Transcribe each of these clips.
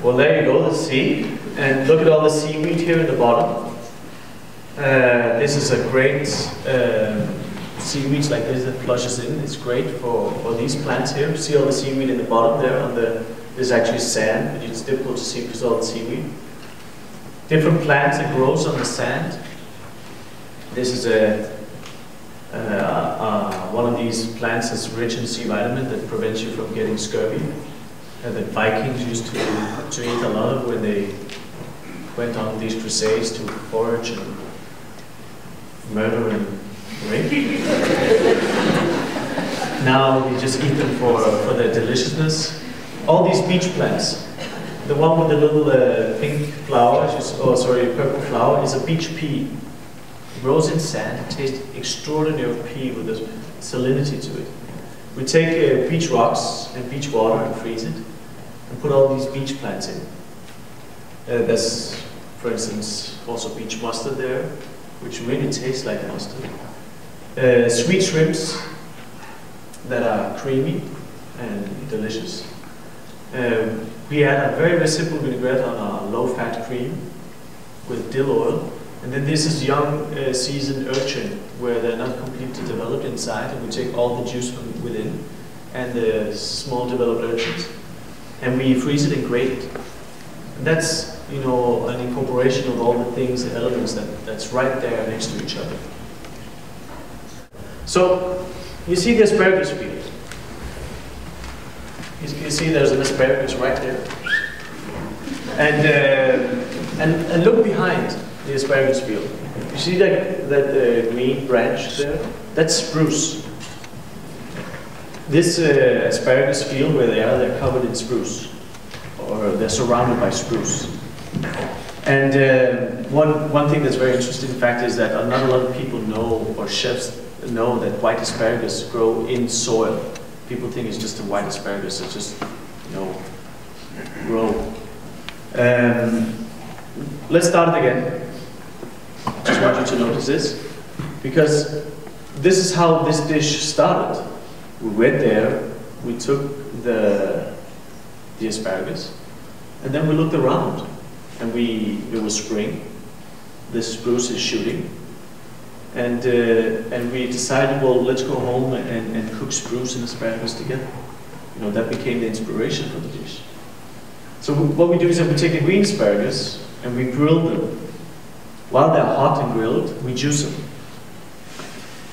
Well, there you go, the sea. And look at all the seaweed here in the bottom. This is a great seaweeds like this that flushes in. It's great for these plants here. See all the seaweed in the bottom there? This is actually sand, but it's difficult to see because of all the seaweed. Different plants that grows on the sand. This is one of these plants that's rich in C vitamin that prevents you from getting scurvy. That Vikings used to eat a lot of when they went on these crusades to forage and murder and rape. Now we just eat them for their deliciousness. All these beach plants. The one with the little pink flower, purple flower, is a beach pea. It grows in sand. It tastes extraordinary pea with a salinity to it. We take beach rocks and beach water and freeze it, and put all these beach plants in. There's, for instance, also beach mustard there, which really tastes like mustard. Sweet shrimps that are creamy and delicious. We add a very, very simple vinaigrette on our low-fat cream with dill oil. And then this is young seasoned urchin, where they're not completely developed inside, and we take all the juice from within, and the small developed urchins, and we freeze it and grate it. And that's, you know, an incorporation of all the things, the elements that's right there next to each other. So, you see the asparagus field. You see there's an asparagus right there. And look behind the asparagus field. You see that green branch there? That's spruce. This asparagus field where they're covered in spruce, or they're surrounded by spruce. And one thing that's very interesting fact is that not a lot of people know, or chefs know, that white asparagus grow in soil. People think it's just a white asparagus that just, you know, grow. Let's start it again. Just want you to notice this, because this is how this dish started. We went there, we took the asparagus, and then we looked around, and it was spring. The spruce is shooting, and we decided, well, let's go home and cook spruce and asparagus together. You know, that became the inspiration for the dish. So what we do is that we take the green asparagus and we grill them. While they're hot and grilled, we juice them.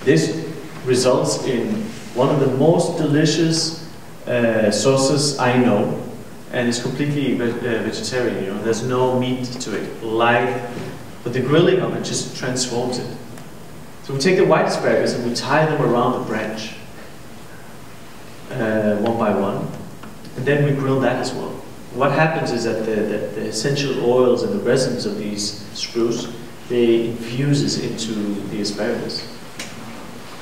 This results in one of the most delicious sauces I know, and it's completely vegetarian. You know, there's no meat to it, light, but the grilling of it just transforms it. So we take the white asparagus and we tie them around the branch, one by one, and then we grill that as well. What happens is that the essential oils and the resins of these spruce, they infuses into the asparagus,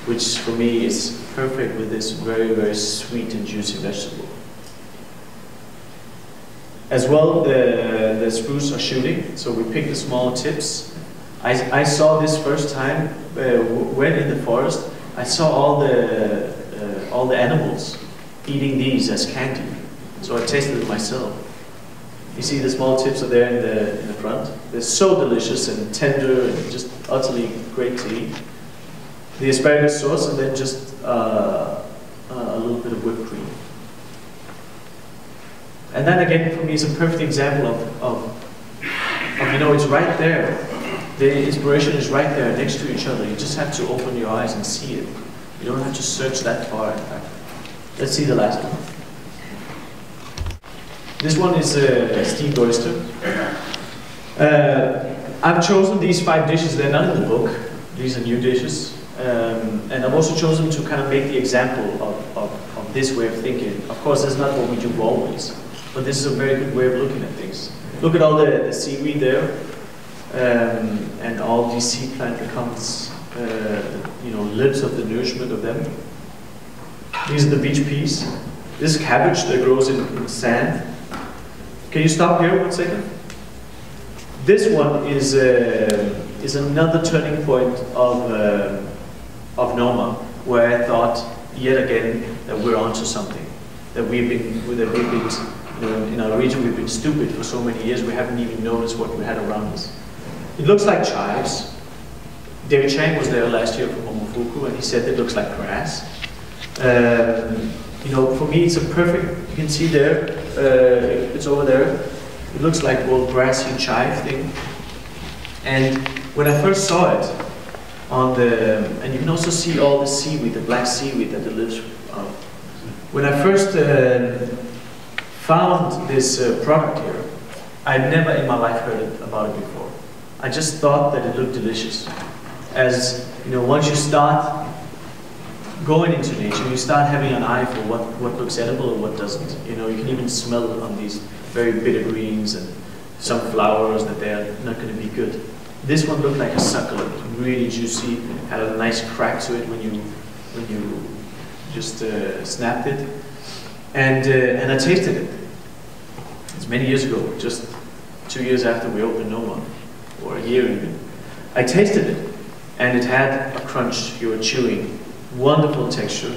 which for me is perfect with this very, very sweet and juicy vegetable. As well, the spruce are shooting, so we pick the small tips. I saw this first time when in the forest. I saw all the animals eating these as candy, so I tasted it myself. You see the small tips are there in the front. They're so delicious and tender and just utterly great to eat. The asparagus sauce, and then just a little bit of whipped cream. And that again for me is a perfect example of you know, it's right there. The inspiration is right there next to each other. You just have to open your eyes and see it. You don't have to search that far, in fact. Let's see the last one. This one is steamed oyster. I've chosen these 5 dishes. They're not in the book. These are new dishes. And I've also chosen to kind of make the example of this way of thinking. Of course, that's not what we do always, but this is a very good way of looking at things. Look at all the seaweed there, and all these sea plant becomes, you know, lives of the nourishment of them. These are the beach peas. This is cabbage that grows in sand. Can you stop here 1 second? This one is another turning point of Noma, where I thought yet again that we're onto something, that we've been You know, in our region, we've been stupid for so many years, we haven't even noticed what we had around us. It looks like chives. David Chang was there last year from Momofuku, and he said it looks like grass. You know, for me, it's a perfect, you can see there, it's over there. It looks like a little grassy chive thing. And when I first saw it, and you can also see all the seaweed, the black seaweed that it lives on. When I first found this product here, I'd never in my life heard about it before. I just thought that it looked delicious. As you know, once you start going into nature, you start having an eye for what looks edible and what doesn't. You know, you can even smell it on these very bitter greens and some flowers that they're not going to be good. This one looked like a succulent, really juicy, had a nice crack to it when you just snapped it, and I tasted it. It's many years ago, just 2 years after we opened Noma, or a year even. I tasted it, and it had a crunch. You were chewing, wonderful texture,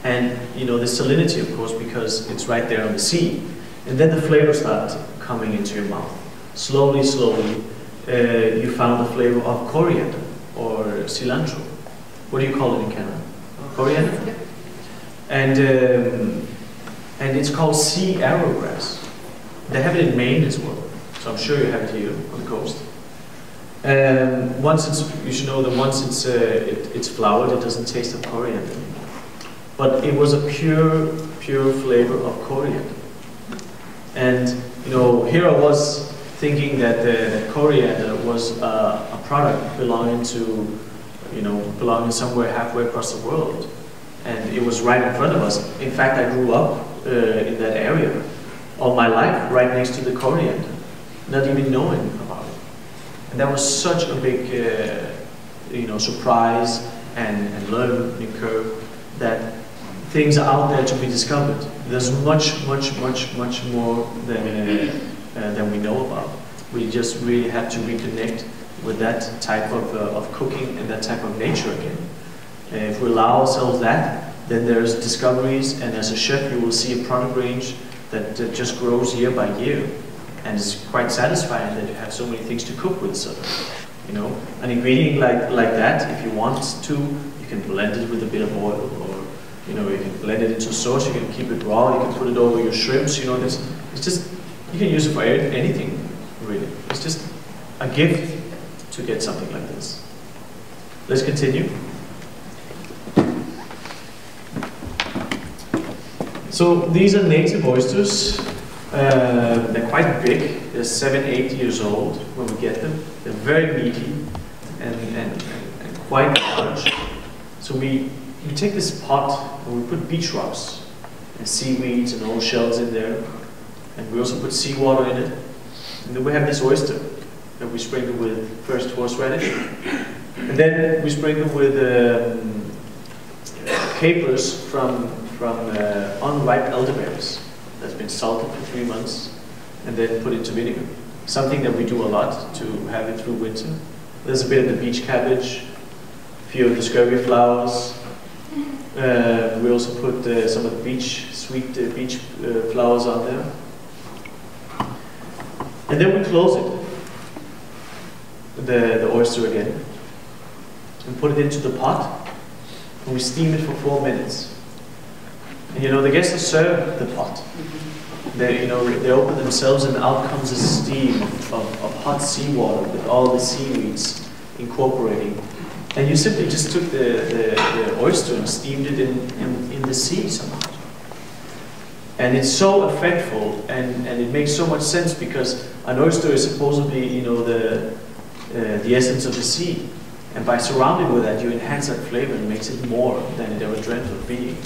and you know the salinity, of course, because it's right there on the sea. And then the flavor started coming into your mouth, slowly, slowly. You found the flavor of coriander or cilantro. What do you call it in Canada? Coriander? And it's called sea arrowgrass. They have it in Maine as well, so I'm sure you have it here on the coast. You should know that once it's flowered, it doesn't taste of coriander anymore. But it was a pure flavor of coriander. And you know, here I was thinking that coriander was a product belonging somewhere halfway across the world, and it was right in front of us. In fact, I grew up in that area all my life, right next to the coriander, not even knowing about it. And that was such a big, surprise and learning curve that things are out there to be discovered. There's much more than we know about. We just really have to reconnect with that type of cooking and that type of nature again. And if we allow ourselves that, then there's discoveries, and as a chef you will see a product range that just grows year by year. And it's quite satisfying that you have so many things to cook with. So, you know, an ingredient like that, if you want to, you can blend it with a bit of oil, or you know, you can blend it into sauce. You can keep it raw. You can put it over your shrimps. You know, it's just, you can use it for anything, really. It's just a gift to get something like this. Let's continue. So these are native oysters. They're quite big. They're 7-8 years old when we get them. They're very meaty and quite large. So we take this pot and we put beach rocks and seaweeds and old shells in there, and we also put seawater in it. And then we have this oyster that we sprinkle with first horseradish, and then we sprinkle with capers from unripe elderberries that's been salted for 3 months and then put into vinegar. Something that we do a lot to have it through winter. There's a bit of the beach cabbage, a few of the scurvy flowers. We also put some of the sweet beach flowers on there. And then we close it, the oyster again, and put it into the pot, and we steam it for 4 minutes. And you know, the guests serve the pot. They open themselves, and out comes a steam of hot seawater with all the seaweeds incorporating. And you simply just took the oyster and steamed it in the sea somehow. And it's so effectful, and it makes so much sense, because an oyster is supposedly, you know, the essence of the sea. And by surrounding with that, you enhance that flavor and makes it more than it ever dreamt of being.